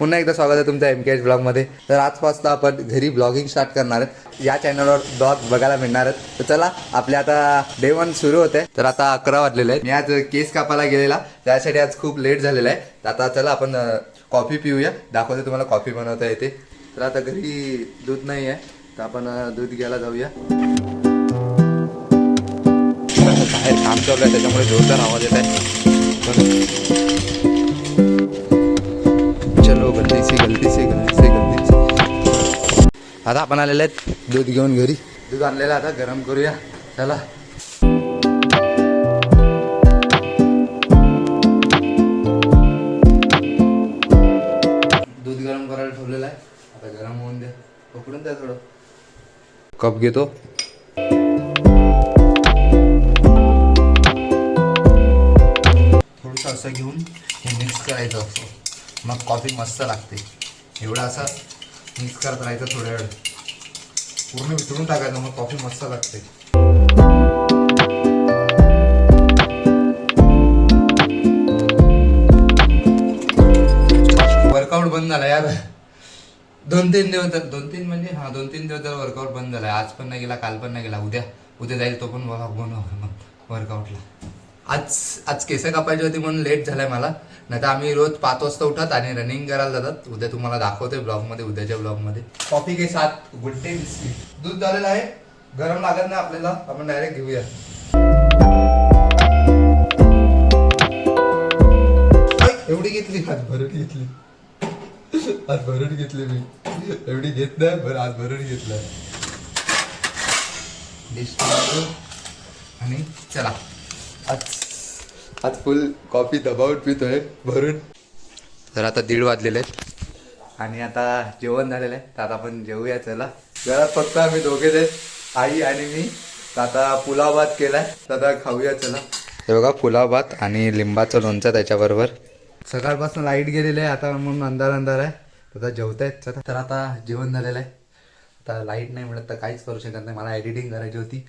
पुन्हा एकदा स्वागत आहे तुमचं MKH ब्लॉगमध्ये. तर आजपासून आपण घरी ब्लॉगिंग स्टार्ट करणार आहेत. या चॅनलवर ब्लॉग बघायला मिळणार आहेत. तर चला आपले आता डे 1 सुरू होते. तर आता 11 वाजलेले आहेत. मी आज केस कापायला गेलेला, त्यासाठी आज खूप लेट झालेला आहे. तर आता चला आपण कॉफी पिऊया, दाखवते तुम्हाला कॉफी बनवता येते. तर आता घरी दूध नाही आहे, तर आपण दूध घ्यायला जाऊया. बाहेर काम चालू आहे, त्याच्यामुळे जोरदार आवाज येत आहे. चलो गलती से आता आपण आलेले आहेत दूध घेऊन घरी. दूध आणलेलं आता गरम करूया. चला दूध गरम करायला ठेवलेलं आहे, आता गरम होऊन द्या. पकडून द्या थोडं. कप घेतो, थोडंसं असं घेऊन हे मिक्स करायचं असं, मग कॉफी मस्त लागते. एवढं असं मिक्स करत राहायचं थोड्या वेळ, पूर्ण वितळून टाकायचं, मग कॉफी मस्त लागते. वर्कआउट बंद झाला यार, 2-3 दिवस. 2-3 म्हणजे 2-3 दिवस जर वर्कआउट बंद झाला. आज पण नाही गेला, काल पण नाही गेला, उद्या जाईल तो पण बनव वर्कआउटला. आज केस कापायची होती म्हणून लेट झालाय मला. नाही तर आम्ही रोज 5 वाजता उठत आणि रनिंग करायला जातात. उद्या तुम्हाला दाखवतोय ब्लॉगमध्ये, उद्याच्या ब्लॉगमध्ये. कॉफी के साथ गुड डे बिस्किट. दूध झालेलं आहे, गरम लागत नाही आपल्याला, आपण डायरेक्ट घेऊया. एवढी घेतली, आज भरून घेतली मी. एवढी घेत नाही, बरं आज भरून घेतलं. आणि चला आज फुल कॉफी दबावून पितोय भरून. तर आता 1:30 वाजलेले आहेत आणि आता जेवण झालेलं आहे. तर आता आपण जेवूया. चला, घरात फक्त आम्ही दोघेच आहेत, आई आणि मी. तर आता पुलाव भात केलाय, तर आता खाऊया. चला, हे बघा पुलाव भात आणि लिंबाचं लोणचं त्याच्याबरोबर. सकाळपासून लाईट गेलेली आहे, आता म्हणून अंधार आहे. आता जेवतायत. चला, तर आता जेवण झालेलं आहे. आता लाईट नाही मिळत तर काहीच करू शकत नाही. मला एडिटिंग करायची होती,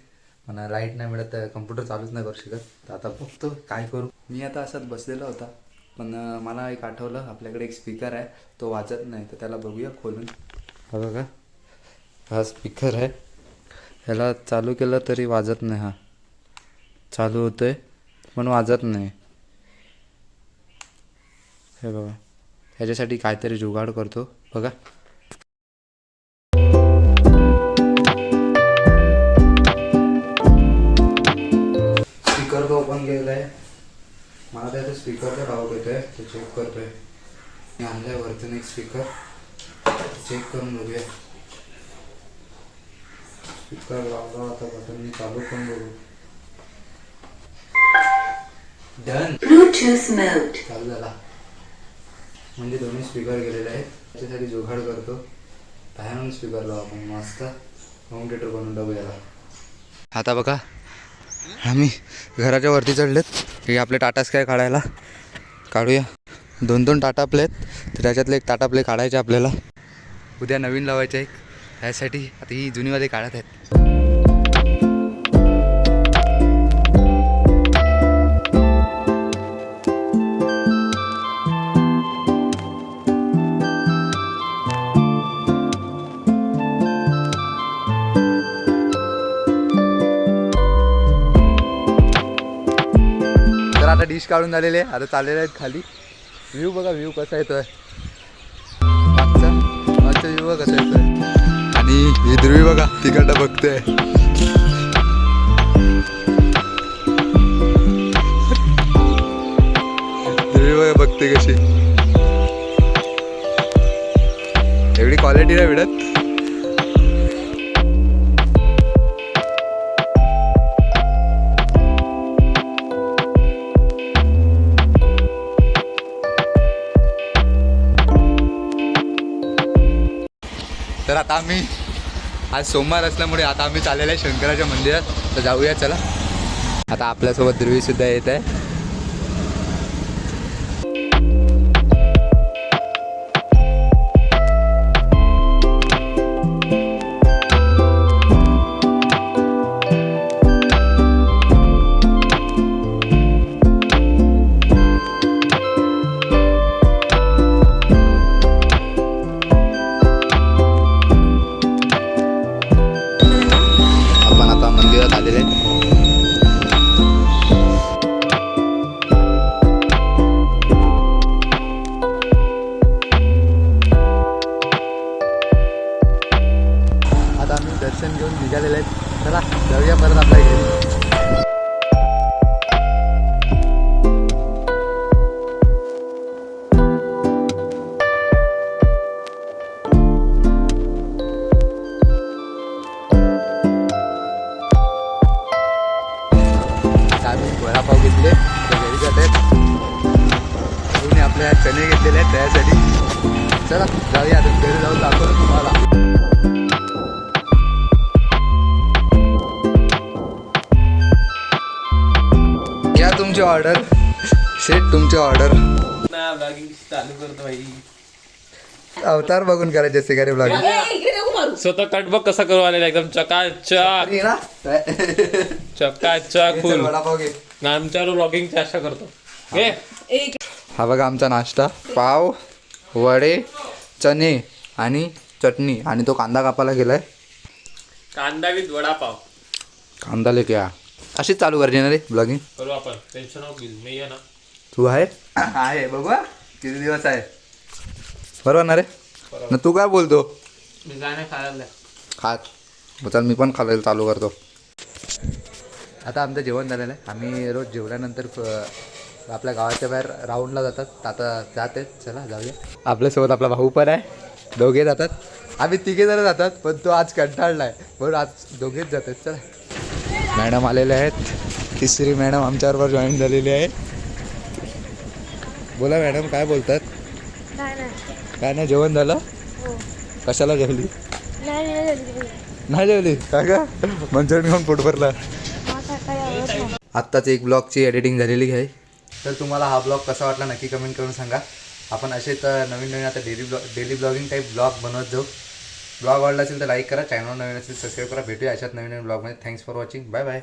मला लाईट नाही मिळत तर कम्प्युटर चालूच नाही करू शकत. तर आता बघतो काय करू. मी आता असंच बसलेला होता, पण मला एक आठवलं, आपल्याकडे एक स्पीकर आहे, तो वाजत नाही. तर त्याला बघूया खोलून. हा बघा, हा स्पीकर आहे, ह्याला चालू केलं तरी वाजत नाही. हा चालू होतोय पण वाजत नाही. हे बघा, ह्याच्यासाठी काहीतरी जुगाड करतो. बघा, स्पीकर तो ओपन केलाय. मला त्याचा स्पीकरचा डाऊट येतोय, तो चेक करतोय. मी आणलाय वरतून एक स्पीकर, चेक करून बघूया. स्पीकर लावला, आता बटन मी चालू करून बघू. डन, ब्लूटूथ मोड चालू झाला. म्हणजे दोन्ही स्पीकर गेलेले आहेत. त्याच्यासाठी जुगाड करतो, बाहेरून स्पीकर लावा आपण मस्त होम थिएटर बनवून टाकू याला. आता बघा, आम्ही घराच्या वरती चढलेत. हे आपले टाटा स्काय काढूया. 2 टाटा प्लेत, तर त्याच्यातले एक टाटा प्ले काढायचे आपल्याला. उद्या नवीन लावायचे एक, त्यासाठी आता ही जुनीवाले काढत आहेत. आता डिश काढून झालेले आहे, आता चाललेले आहेत खाली. व्ह्यू बघा, व्ह्यू कसा येतोय, मागचा व्ह्यू बघा कसा येतोय. आणि ही ध्रुवी बघा तिकडं बघतोय. ध्रुवी बघा बघते कशी. एवढी क्वालिटी नाही मिळत. तर आता आम्ही आज सोमवार असल्यामुळे आता आम्ही चाललेलो आहे शंकराच्या मंदिरात. तर जाऊया चला. आता आपल्यासोबत ध्रुवी सुद्धा येत आहे. वडापाव घेतले ते घरी जात आहेत. कोणी आपल्या चणे घेतलेले आहेत त्यासाठी. चला जाऊया आता घरी जाऊन दाखवतो तुम्हाला. घ्या तुमची ऑर्डर. सेट तुमची ऑर्डर. चालू करतो भाई. अवतार बघून करायचे असते का रे ब्लॉगिंग. स्वतः कट बघ कसा करू आलेला एकदम चकाचक चकाचक फुल. वडापाव घे. आमच्यावर ब्लॉगिंग आशा करतो. हा बघा आमचा नाश्ता. पाव, वडे, चणे आणि चटणी. आणि तो कांदा कापायला गेलाय. कांदा विथ वडापाव. कांदा लेके आ. अशीच चालू करायची ना रे ब्लॉगिंग. करू आपण. टेन्शन नको घेऊ. मी आहे ना. तू आहे आहे बघू किती दिवस आहे. बरोबर ना रे. ना तू काय बोलतो. मी काय नाही खायला खात चल मी पण खायला चालू करतो. आता आमचं जेवण झालेलं आहे. आम्ही रोज जेवल्यानंतर आपल्या गावाच्या बाहेर राऊंडला जातात. आता जात आहेत. चला जाऊया. आपल्यासोबत आपला भाऊ पण आहे. दोघे जातात. आम्ही तिघे जण जातात पण तो आज कंटाळला आहे म्हणून आज दोघेच जात आहेत. चला मॅडम आलेले आहेत. तिसरी मॅडम आमच्याबरोबर जॉईन झालेली आहे. बोला मॅडम काय बोलतात. काय नाही जेवण झालं. कशाला जेवली. नाही जेवली काय का मंचुरियन खाऊन पोट भरला. आत्ताच एक ब्लॉगची एडिटिंग झालेली आहे. तर तुम्हाला हा ब्लॉग कसा वाटला नक्की कमेंट करून सांगा. आपण असेच नवीन नवीन आता डेली ब्लॉगिंग टाईप ब्लॉग बनवत जाऊ. ब्लॉग आवडला असेल तर लाईक करा. चॅनल नवीन असेल सबस्क्राईब करा. भेटूया अशाच नवीन नवीन ब्लॉगमध्ये. Thanks for watching. Bye bye.